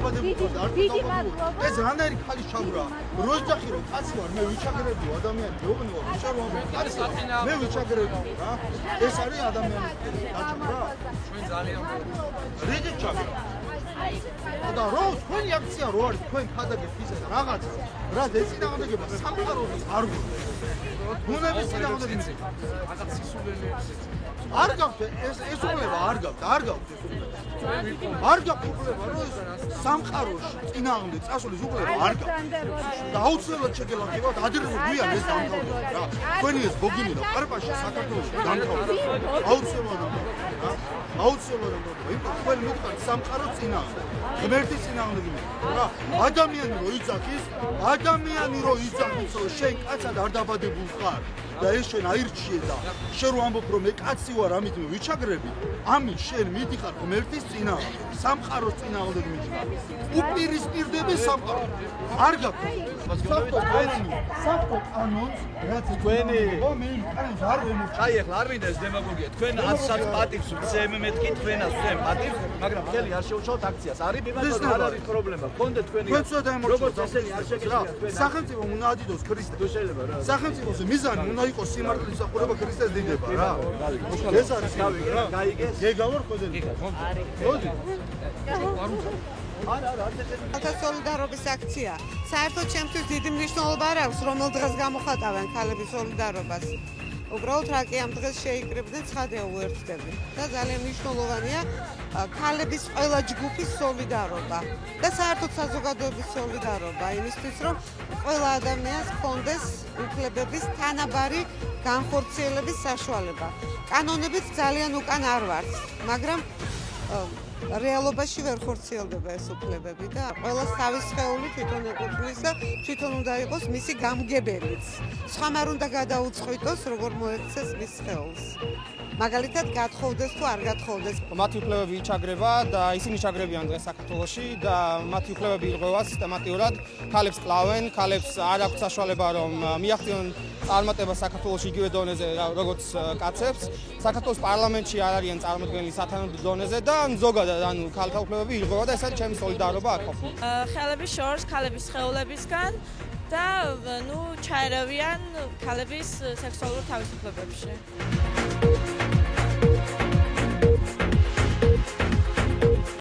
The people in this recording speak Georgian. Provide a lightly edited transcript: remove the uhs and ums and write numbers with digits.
დაბადებულიყო და არ დავაბადებული. ეს რანაირი ხალი ჩავრა. როჯახი რომ კაცი ვარ, მე ვიჩაგრებდი ადამიანი, მეუბნები ვარ, ვიჩარვამ კაცი ვარ. მე ვიჩაგრებდი რა. ეს არის ადამიანი. დაჭრა. ჩვენ ძალიან რიგი ჩავრა. და რო თქვენი აქცია რო არის თქვენ ხადაგებს ისე რაღაცა რა ეცინააღმდეგება სამყაროს არ გვქონდა ბუნების წინააღმდეგი რაღაც სისულელი არ გაქვთ ეს უყლება არ გაქვთ არ გაქვთ უყლება რომ სამყაროში წინააღმდეგ წასulis უყლება არ გაქვთ და აუცილებლად შეგელაგებათ ადრე გვიან ეს დამთავრდება რა თქვენი ეს ბოგინი და ყარპაში საქართველოს დამთავრდება აუცილებლად რა აუცილებლად იმიტომ თქვენ მithქვათ სამყაროს წინააღმდეგ ღმერთის წინააღმდეგი რა ადამიანი რო იძახის შენ კაცად არ დაბადებულ ხარ და ეს შენ აირჩიე და შენ რო ამბობ რომ მე კაცი ვარ ამით მე ვიჩაგრები ამით შენ მიდიხარ ღმერთის წინააღმდეგ სამყაროს წინააღმდეგ მიდიხარ უპირისპირდები სამყარო არ გაქვს საფრთხე კანონს რაც თქვენი მე კანონს არ ვემუჩი აი ახლა არ მინდა ეს დემაგოგია თქვენ 10-საც პატივს ვცემ მეთქი თქვენას ვცემ პატივს მაგრამ ხელი არ შეუჩავთ აქციას არის ბიბატო არ არის პრობლემა გქონდეთ თქვენი როგორც ესენი არ შეგიძლიათ სახელმწიფო უნდა ადიდოს ქრისტეს თუ შეიძლება რა სახელმწიფოს მიზანი უნდა იყოს სიმართლის საყურება ქრისტეს დიდება რა ეს არის გაიგეს გეგავარ ხოდელი მოდი არა სოლიდარობის აქცია საერთოდ ჩემთვის დიდი მნიშვნელობა არ აქვს რომელ დღეს გამოხატავენ ქალების სოლიდარობას უბრალოდ რა კი ამ დღეს შეიკრიბნენ ცხადია უერთდები და ძალიან მნიშვნელოვანია ქალების ყველა ჯგუფის სოლიდარობა და საერთოდ საზოგადოების სოლიდარობა იმისთვის რომ ყველა ადამიანს ჰქონდეს უფლებების თანაბარი განხორციელების საშუალება კანონებით ძალიან უკან არ ვართ მაგრამ რეალობაში ვერ ხორციელდება ეს უფლებები და ყველას თავის სხეული თვითონ ეკუთვნის და თვითონ უნდა იყოს მისი გამგებელიც. სხვა არ უნდა გადაუწყვიტოს, როგორ მოექცეს მის სხეულს. მაგალითად, გათხოვდეს თუ არ გათხოვდეს. მათი უფლებები იჩაგრება და ისინი ჩაგრებიან დღეს საქართველოში და მათი უფლებები ირღვევა სისტემატიურად. ქალებს კლავენ, ქალებს არ აქვთ საშუალება რომ მიაღწიონ წარმატება საქართველოში იგივე დონეზე როგორც კაცებს. საქართველოს პარლამენტში არ არიან წარმოდგენილი სათანადო დონეზე და ზოგადად ანუ ქალთა უფლებები ირღვევა და ეს არის ჩემი სოლიდარობა აქ ყოფნა. ხელების შორს ქალების სხეულებისგან და ჩაერავიან ქალების სექსუალურ თავისუფლებებში.